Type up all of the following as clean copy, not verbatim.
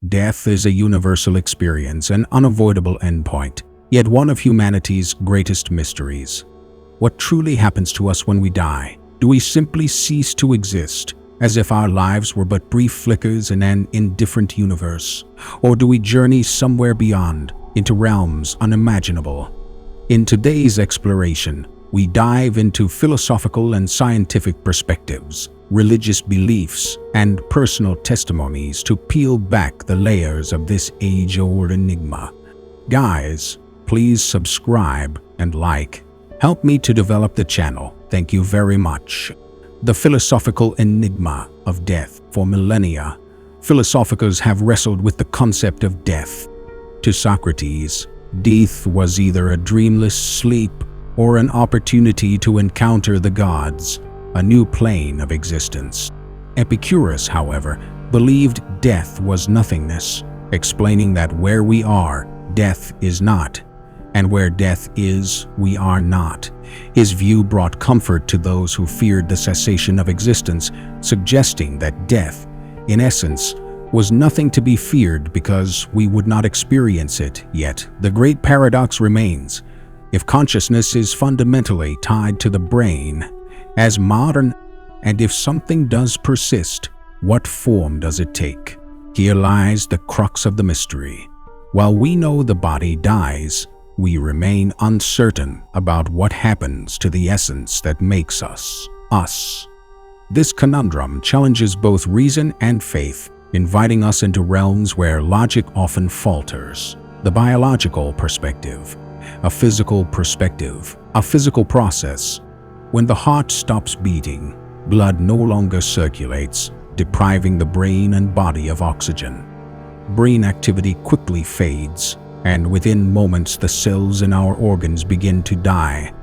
Death is a universal experience, an unavoidable endpoint, yet one of humanity's greatest mysteries. What truly happens to us when we die? Do we simply cease to exist, as if our lives were but brief flickers in an indifferent universe? Or do we journey somewhere beyond, into realms unimaginable? In today's exploration, we dive into philosophical and scientific perspectives, religious beliefs, and personal testimonies to peel back the layers of this age-old enigma. Guys, please subscribe and like. Help me to develop the channel. Thank you very much. The philosophical enigma of death. For millennia, philosophers have wrestled with the concept of death. To Socrates, death was either a dreamless sleep or an opportunity to encounter the gods, a new plane of existence. Epicurus, however, believed death was nothingness, explaining that where we are, death is not, and where death is, we are not. His view brought comfort to those who feared the cessation of existence, suggesting that death, in essence, was nothing to be feared because we would not experience it. Yet, the great paradox remains. If consciousness is fundamentally tied to the brain, as modern, and if something does persist, what form does it take? Here lies the crux of the mystery. While we know the body dies, we remain uncertain about what happens to the essence that makes us, us. This conundrum challenges both reason and faith, inviting us into realms where logic often falters. The biological perspective, a physical perspective, a physical process. When the heart stops beating, blood no longer circulates, depriving the brain and body of oxygen. Brain activity quickly fades, and within moments the cells in our organs begin to die.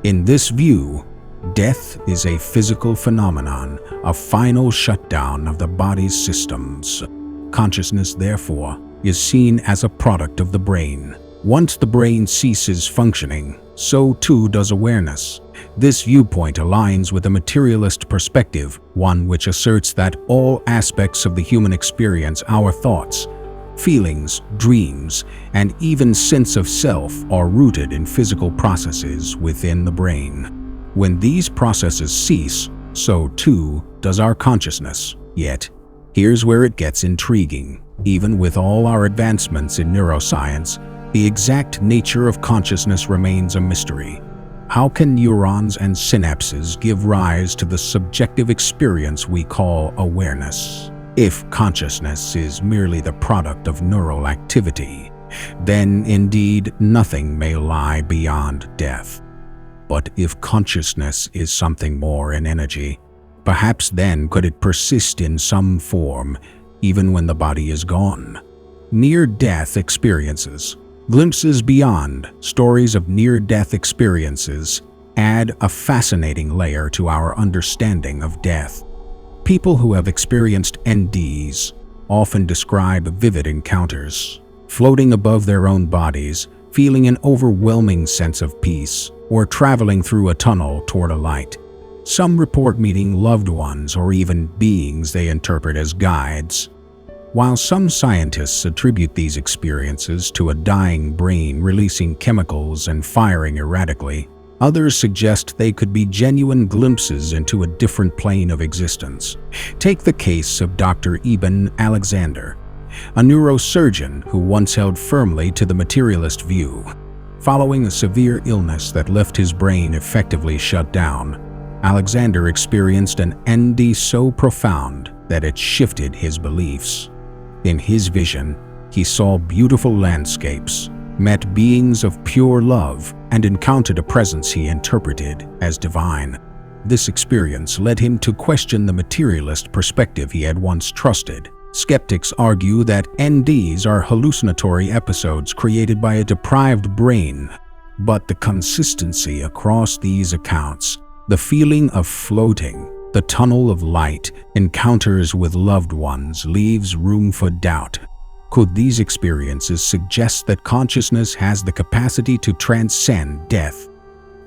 In this view, death is a physical phenomenon, a final shutdown of the body's systems. Consciousness, therefore, is seen as a product of the brain. Once the brain ceases functioning, so too does awareness. This viewpoint aligns with a materialist perspective, one which asserts that all aspects of the human experience, our thoughts, feelings, dreams, and even sense of self are rooted in physical processes within the brain. When these processes cease, so too does our consciousness. Yet, here's where it gets intriguing. Even with all our advancements in neuroscience, the exact nature of consciousness remains a mystery. How can neurons and synapses give rise to the subjective experience we call awareness? If consciousness is merely the product of neural activity, then indeed nothing may lie beyond death. But if consciousness is something more in energy, perhaps then could it persist in some form even when the body is gone? Near-death experiences, glimpses beyond, stories of near-death experiences add a fascinating layer to our understanding of death. People who have experienced NDs often describe vivid encounters, floating above their own bodies, feeling an overwhelming sense of peace, or traveling through a tunnel toward a light. Some report meeting loved ones or even beings they interpret as guides. While some scientists attribute these experiences to a dying brain releasing chemicals and firing erratically, others suggest they could be genuine glimpses into a different plane of existence. Take the case of Dr. Eben Alexander, a neurosurgeon who once held firmly to the materialist view. Following a severe illness that left his brain effectively shut down, Alexander experienced an ND so profound that it shifted his beliefs. In his vision, he saw beautiful landscapes, met beings of pure love, and encountered a presence he interpreted as divine. This experience led him to question the materialist perspective he had once trusted. Skeptics argue that NDs are hallucinatory episodes created by a deprived brain, but the consistency across these accounts, the feeling of floating, the tunnel of light, encounters with loved ones leaves room for doubt. Could these experiences suggest that consciousness has the capacity to transcend death?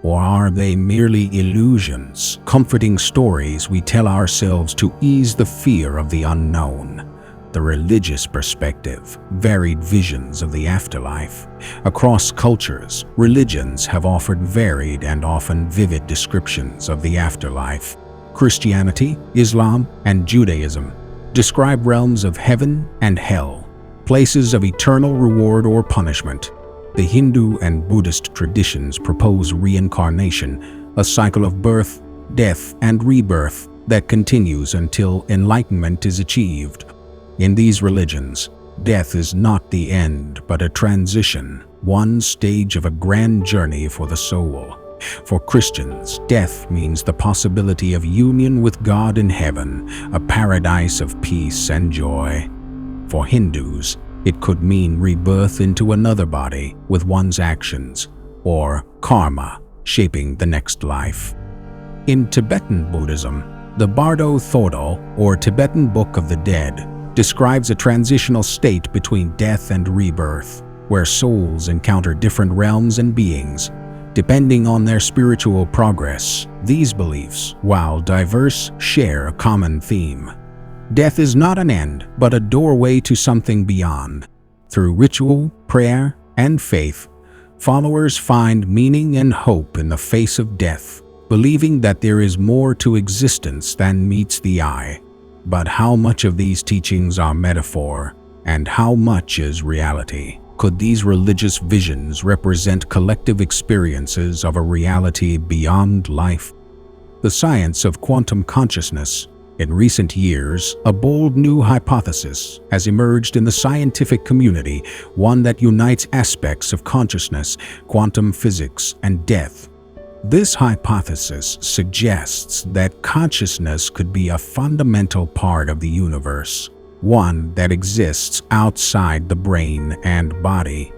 Or are they merely illusions, comforting stories we tell ourselves to ease the fear of the unknown? the religious perspective, varied visions of the afterlife. Across cultures, religions have offered varied and often vivid descriptions of the afterlife. Christianity, Islam, and Judaism describe realms of heaven and hell, places of eternal reward or punishment. The Hindu and Buddhist traditions propose reincarnation, a cycle of birth, death, and rebirth that continues until enlightenment is achieved. In these religions, death is not the end but a transition, one stage of a grand journey for the soul. For Christians, death means the possibility of union with God in heaven, a paradise of peace and joy. For Hindus, it could mean rebirth into another body with one's actions, or karma, shaping the next life. In Tibetan Buddhism, the Bardo Thodol, or Tibetan Book of the Dead, describes a transitional state between death and rebirth, where souls encounter different realms and beings, depending on their spiritual progress. These beliefs, while diverse, share a common theme. Death is not an end, but a doorway to something beyond. Through ritual, prayer, and faith, followers find meaning and hope in the face of death, believing that there is more to existence than meets the eye. But how much of these teachings are metaphor, and how much is reality? Could these religious visions represent collective experiences of a reality beyond life? The science of quantum consciousness. In recent years, a bold new hypothesis has emerged in the scientific community, one that unites aspects of consciousness, quantum physics, and death. This hypothesis suggests that consciousness could be a fundamental part of the universe, one that exists outside the brain and body.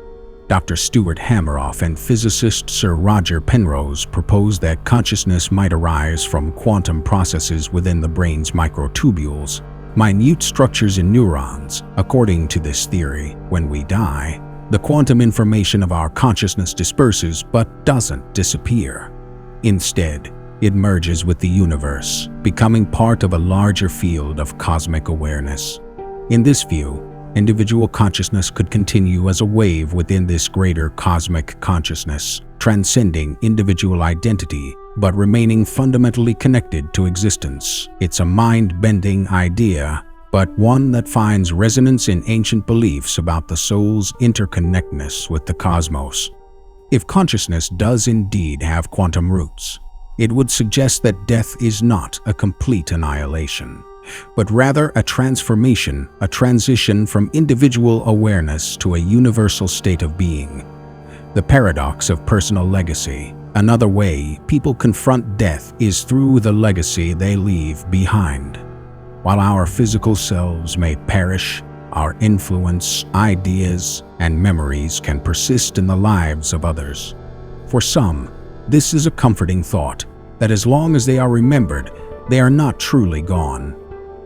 Dr. Stuart Hameroff and physicist Sir Roger Penrose propose that consciousness might arise from quantum processes within the brain's microtubules, minute structures in neurons. According to this theory, when we die, the quantum information of our consciousness disperses but doesn't disappear. Instead, it merges with the universe, becoming part of a larger field of cosmic awareness. In this view, individual consciousness could continue as a wave within this greater cosmic consciousness, transcending individual identity but remaining fundamentally connected to existence. It's a mind-bending idea, but one that finds resonance in ancient beliefs about the soul's interconnectedness with the cosmos. If consciousness does indeed have quantum roots, it would suggest that death is not a complete annihilation, but rather a transformation, a transition from individual awareness to a universal state of being. The paradox of personal legacy. Another way people confront death is through the legacy they leave behind. While our physical selves may perish, our influence, ideas, and memories can persist in the lives of others. For some, this is a comforting thought, that as long as they are remembered, they are not truly gone.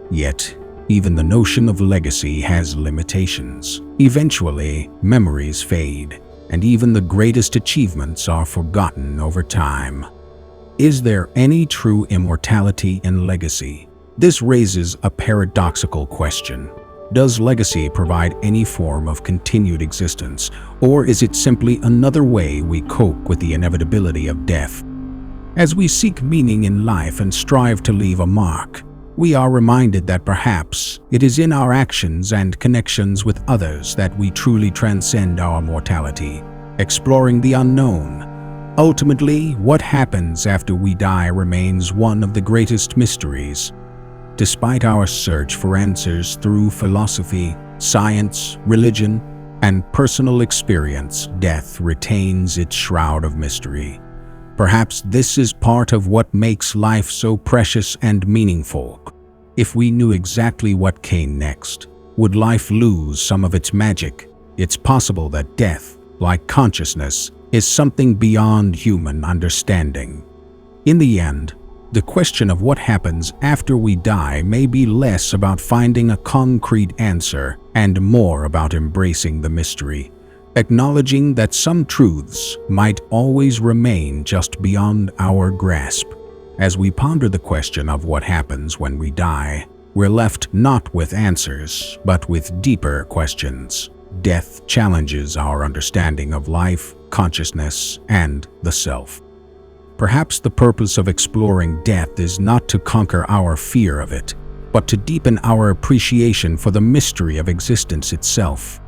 Yet, even the notion of legacy has limitations. Eventually, memories fade, and even the greatest achievements are forgotten over time. Is there any true immortality in legacy? This raises a paradoxical question. Does legacy provide any form of continued existence, or is it simply another way we cope with the inevitability of death? As we seek meaning in life and strive to leave a mark, we are reminded that perhaps it is in our actions and connections with others that we truly transcend our mortality, exploring the unknown. Ultimately, what happens after we die remains one of the greatest mysteries. Despite our search for answers through philosophy, science, religion, and personal experience, death retains its shroud of mystery. Perhaps this is part of what makes life so precious and meaningful. If we knew exactly what came next, would life lose some of its magic? It's possible that death, like consciousness, is something beyond human understanding. In the end, the question of what happens after we die may be less about finding a concrete answer and more about embracing the mystery, acknowledging that some truths might always remain just beyond our grasp. As we ponder the question of what happens when we die, we're left not with answers, but with deeper questions. Death challenges our understanding of life, consciousness, and the self. Perhaps the purpose of exploring death is not to conquer our fear of it, but to deepen our appreciation for the mystery of existence itself.